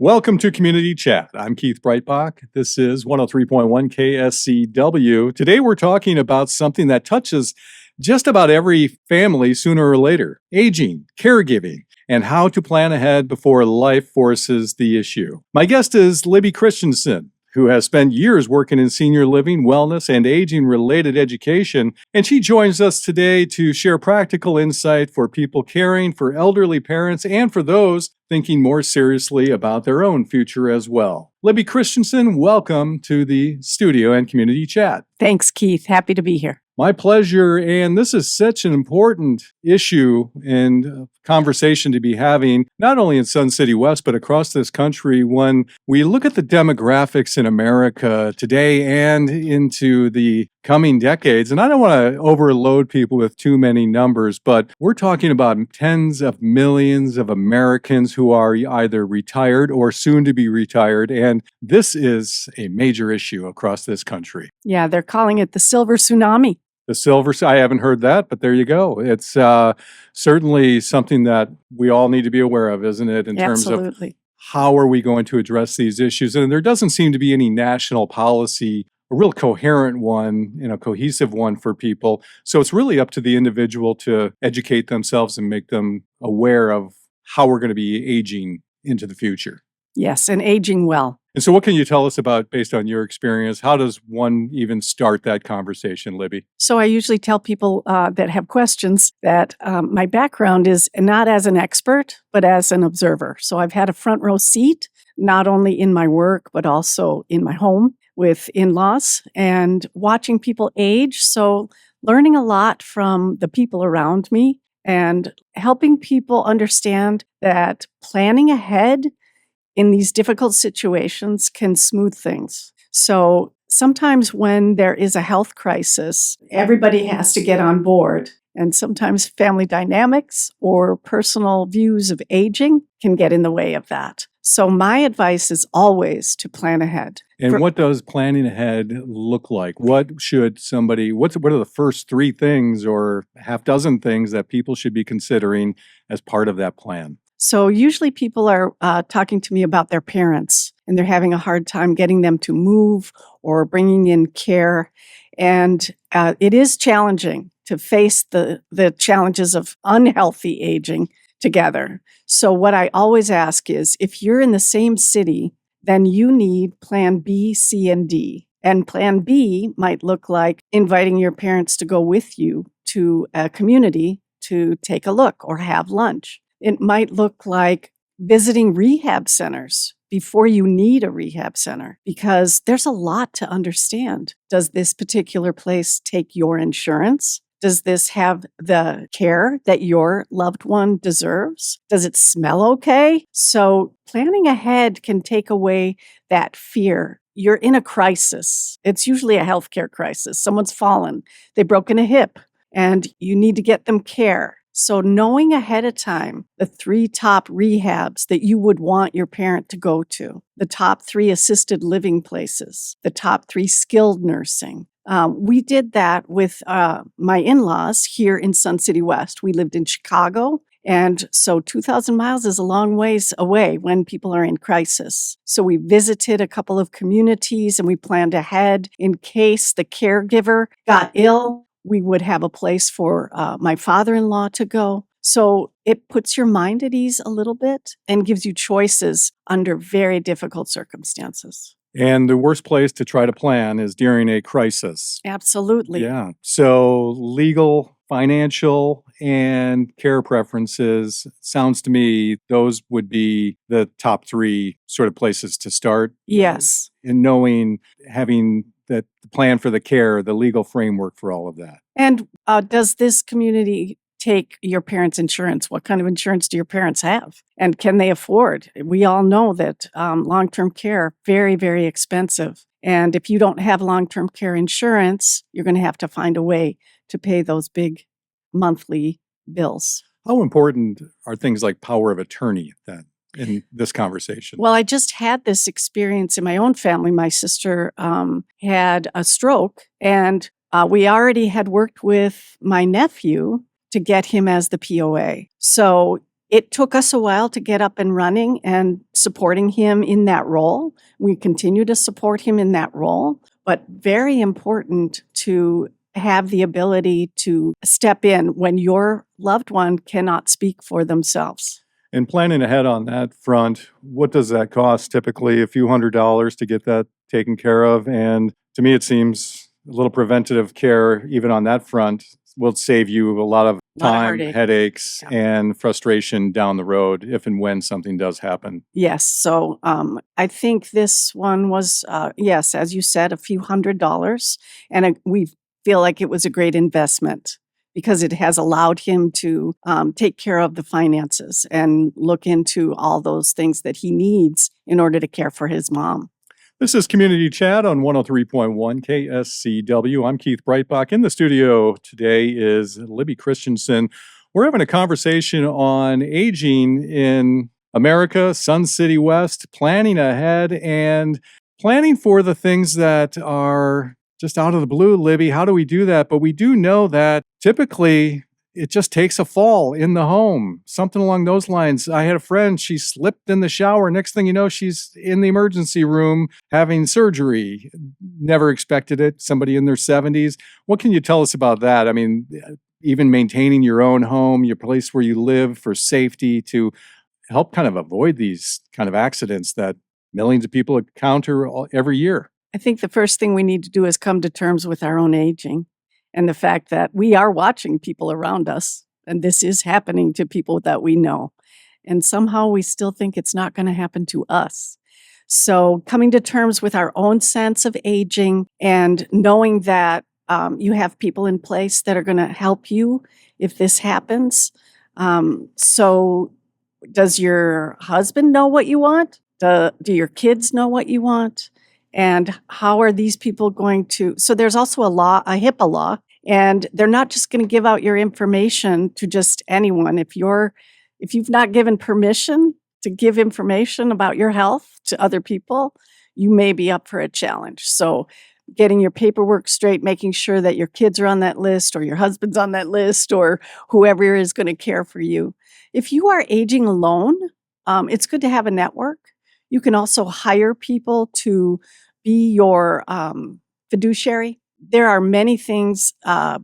Welcome to Community Chat. I'm Keith Breitbach. This is 103.1 KSCW. Today we're talking about something that touches just about every family sooner or later: aging, caregiving, and how to plan ahead before life forces the issue. My guest is Libby Christianson, who has spent years working in senior living, wellness, and aging-related education, and she joins us today to share practical insight for people caring for elderly parents and for those thinking more seriously about their own future as well. Libby Christianson, welcome to the studio and Community Chat. Thanks, Keith. Happy to be here. My pleasure, and this is such an important issue and conversation to be having, not only in Sun City West, but across this country. When we look at the demographics in America today and into the coming decades, and I don't want to overload people with too many numbers, but we're talking about tens of millions of Americans who are either retired or soon to be retired, and this is a major issue across this country. Yeah, they're calling it the silver tsunami. The silver, I haven't heard that, but there you go. It's certainly something that we all need to be aware of, isn't it? In terms of how are we going to address these issues? And there doesn't seem to be any national policy, a real coherent one, cohesive one for people. So it's really up to the individual to educate themselves and make them aware of how we're going to be aging into the future. Yes, and aging well. And so what can you tell us about, based on your experience, how does one even start that conversation, Libby? So I usually tell people that have questions that my background is not as an expert, but as an observer. So I've had a front row seat, not only in my work, but also in my home with in-laws and watching people age. So learning a lot from the people around me and helping people understand that planning ahead in these difficult situations can smooth things. So sometimes when there is a health crisis, everybody has to get on board. And sometimes family dynamics or personal views of aging can get in the way of that. So my advice is always to plan ahead. And what does planning ahead look like? What are the first three things or half dozen things that people should be considering as part of that plan? So usually people are talking to me about their parents, and they're having a hard time getting them to move or bringing in care. And it is challenging to face the challenges of unhealthy aging together. So what I always ask is, if you're in the same city, then you need plan B, C, and D. And plan B might look like inviting your parents to go with you to a community to take a look or have lunch. It might look like visiting rehab centers before you need a rehab center, because there's a lot to understand. Does this particular place take your insurance? Does this have the care that your loved one deserves? Does it smell okay? So planning ahead can take away that fear. You're in a crisis. It's usually a healthcare crisis. Someone's fallen. They've broken a hip, and you need to get them care. So knowing ahead of time the 3 top rehabs that you would want your parent to go to, the top 3 assisted living places, the top 3 skilled nursing. We did that with my in-laws here in Sun City West. We lived in Chicago, and so 2,000 miles is a long ways away when people are in crisis. So we visited a couple of communities and we planned ahead in case the caregiver got ill. We would have a place for my father-in-law to go. So it puts your mind at ease a little bit and gives you choices under very difficult circumstances. And the worst place to try to plan is during a crisis. Absolutely. Yeah. So legal, financial, and care preferences, sounds to me those would be the top 3 sort of places to start. Yes. And having the plan for the care, the legal framework for all of that. And does this community take your parents' insurance? What kind of insurance do your parents have? And can they afford? We all know that long-term care, very, very expensive. And if you don't have long-term care insurance, you're going to have to find a way to pay those big monthly bills. How important are things like power of attorney then in this conversation? Well, I just had this experience in my own family. My sister had a stroke, and we already had worked with my nephew to get him as the POA. So It took us a while to get up and running and supporting him in that role. We continue to support him in that role, but very important to have the ability to step in when your loved one cannot speak for themselves. And planning ahead on that front, what does that cost? Typically a few $100s to get that taken care of. And to me, it seems a little preventative care, even on that front, will save you a lot of time, headaches, and frustration down the road if and when something does happen. Yes. So I think this one was, yes, as you said, a few $100s. And we feel like it was a great investment because it has allowed him to take care of the finances and look into all those things that he needs in order to care for his mom. This is Community Chat on 103.1 KSCW. I'm Keith Breitbach. In the studio today is Libby Christianson. We're having a conversation on aging in America, Sun City West, planning ahead and planning for the things that are just out of the blue. Libby, how do we do that? But we do know that typically it just takes a fall in the home, something along those lines. I had a friend, she slipped in the shower. Next thing you know, she's in the emergency room having surgery. Never expected it. Somebody in their 70s. What can you tell us about that? I mean, even maintaining your own home, your place where you live for safety to help kind of avoid these kind of accidents that millions of people encounter every year. I think the first thing we need to do is come to terms with our own aging. And the fact that we are watching people around us, and this is happening to people that we know. And somehow we still think it's not going to happen to us. So coming to terms with our own sense of aging and knowing that you have people in place that are going to help you if this happens. So does your husband know what you want? Do your kids know what you want? And how are these people going to? So there's also a law, a HIPAA law, and they're not just going to give out your information to just anyone. If you've not given permission to give information about your health to other people, you may be up for a challenge. So getting your paperwork straight, making sure that your kids are on that list or your husband's on that list or whoever is going to care for you. If you are aging alone, it's good to have a network. You can also hire people to be your fiduciary. There are many things,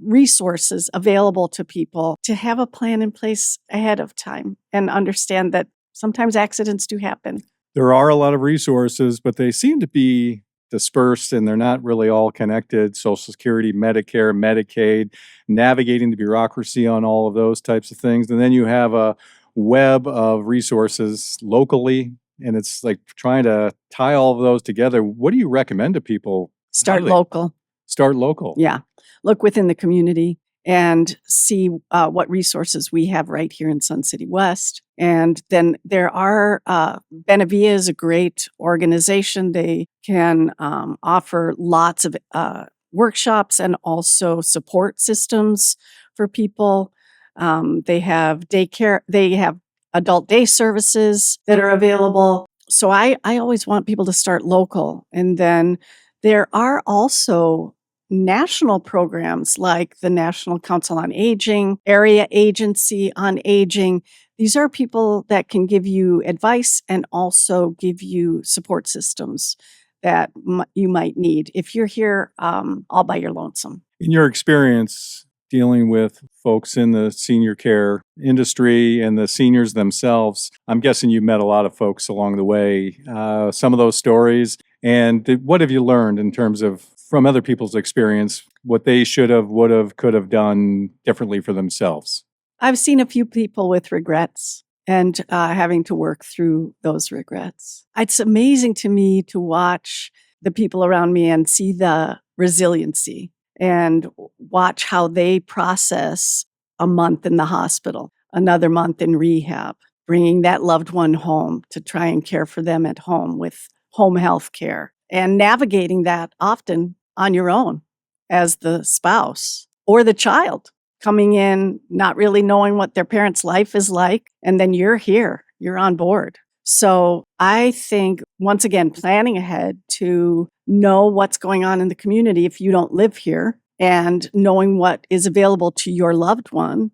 resources available to people to have a plan in place ahead of time and understand that sometimes accidents do happen. There are a lot of resources, but they seem to be dispersed and they're not really all connected. Social Security, Medicare, Medicaid, navigating the bureaucracy on all of those types of things. And then you have a web of resources locally. And it's like trying to tie all of those together. What do you recommend to people? Start local. Start local. Yeah. Look within the community and see what resources we have right here in Sun City West. And then there are, Benavia is a great organization. They can offer lots of workshops and also support systems for people. They have daycare, they have adult day services that are available. So I always want people to start local. And then there are also national programs like the National Council on Aging, Area Agency on Aging. These are people that can give you advice and also give you support systems that you might need if you're here all by your lonesome. In your experience, dealing with folks in the senior care industry and the seniors themselves, I'm guessing you've met a lot of folks along the way. Some of those stories, and what have you learned in terms of from other people's experience, what they should have, would have, could have done differently for themselves? I've seen a few people with regrets and having to work through those regrets. It's amazing to me to watch the people around me and see the resiliency and watch how they process a month in the hospital, another month in rehab, bringing that loved one home to try and care for them at home with home health care and navigating that often on your own as the spouse or the child coming in, not really knowing what their parents' life is like. And then you're here, you're on board. So I think, once again, planning ahead to know what's going on in the community if you don't live here and knowing what is available to your loved one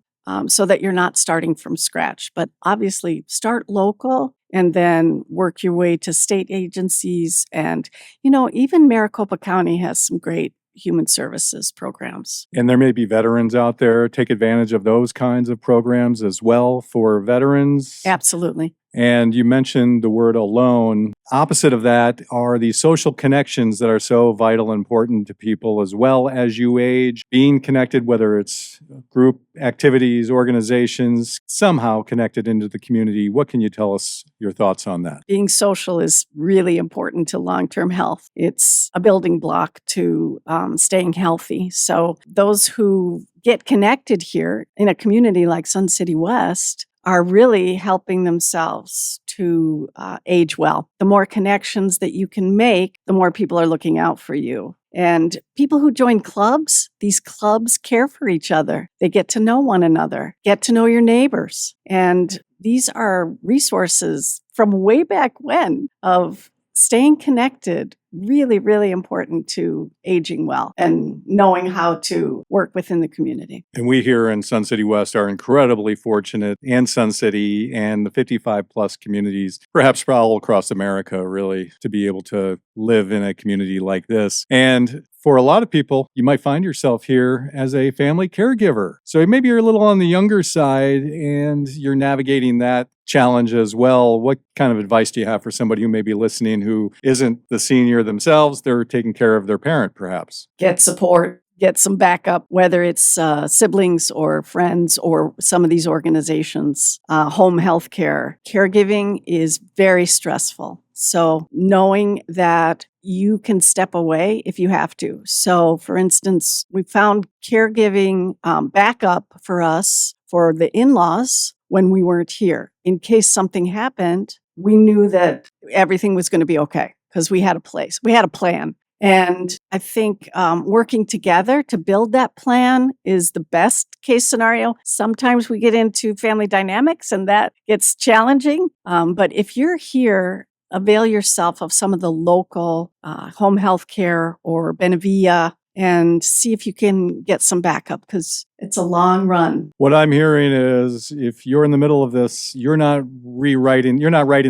so that you're not starting from scratch. But obviously, start local and then work your way to state agencies. And, even Maricopa County has some great human services programs. And there may be veterans out there. Take advantage of those kinds of programs as well for veterans. Absolutely. And you mentioned the word alone. Opposite of that are the social connections that are so vital and important to people as well as you age. Being connected, whether it's group activities, organizations, somehow connected into the community. What can you tell us your thoughts on that? Being social is really important to long-term health. It's a building block to staying healthy. So those who get connected here in a community like Sun City West are really helping themselves to age well. The more connections that you can make, the more people are looking out for you. And people who join clubs, these clubs care for each other. They get to know one another, get to know your neighbors. And these are resources from way back when of staying connected, really, really important to aging well and knowing how to work within the community. And we here in Sun City West are incredibly fortunate, and Sun City and the 55 plus communities, perhaps all across America, really, to be able to live in a community like this. And for a lot of people, you might find yourself here as a family caregiver. So maybe you're a little on the younger side and you're navigating that challenge as well. What kind of advice do you have for somebody who may be listening who isn't the senior themselves? They're taking care of their parent, perhaps. Get support. Get some backup, whether it's siblings or friends or some of these organizations. Home health care. Caregiving is very stressful. So knowing that you can step away if you have to. So for instance, we found caregiving backup for us for the in-laws when we weren't here. In case something happened, we knew that everything was going to be okay because we had a place, we had a plan. And I think working together to build that plan is the best case scenario. Sometimes we get into family dynamics and that gets challenging. But if you're here, avail yourself of some of the local home health care or Benevilla and see if you can get some backup because it's a long run. What I'm hearing is if you're in the middle of this, you're not writing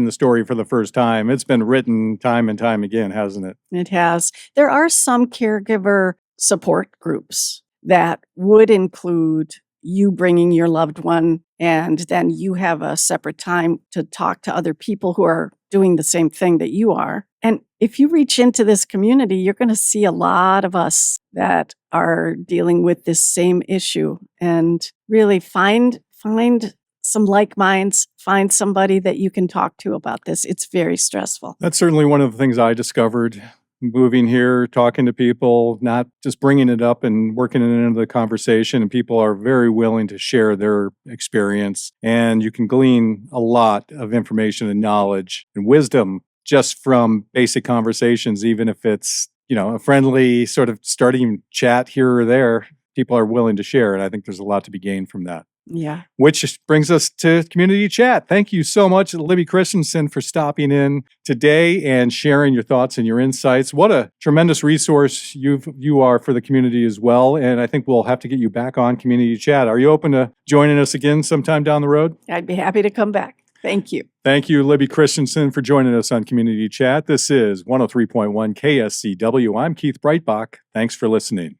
the story for the first time. It's been written time and time again, hasn't it? It has. There are some caregiver support groups that would include you bringing your loved one, and then you have a separate time to talk to other people who are doing the same thing that you are. And if you reach into this community, you're going to see a lot of us that are dealing with this same issue, and really find some like minds, find somebody that you can talk to about this. It's very stressful. That's certainly one of the things I discovered moving here, talking to people, not just bringing it up and working it into the conversation. And people are very willing to share their experience. And you can glean a lot of information and knowledge and wisdom just from basic conversations, even if it's, a friendly sort of starting chat here or there. People are willing to share. And I think there's a lot to be gained from that. Yeah. Which brings us to community chat. Thank you so much, Libby Christianson, for stopping in today and sharing your thoughts and your insights. What a tremendous resource you are for the community as well. And I think we'll have to get you back on community chat. Are you open to joining us again sometime down the road? I'd be happy to come back. Thank you. Thank you, Libby Christianson, for joining us on Community Chat. This is 103.1 KSCW. I'm Keith Breitbach. Thanks for listening.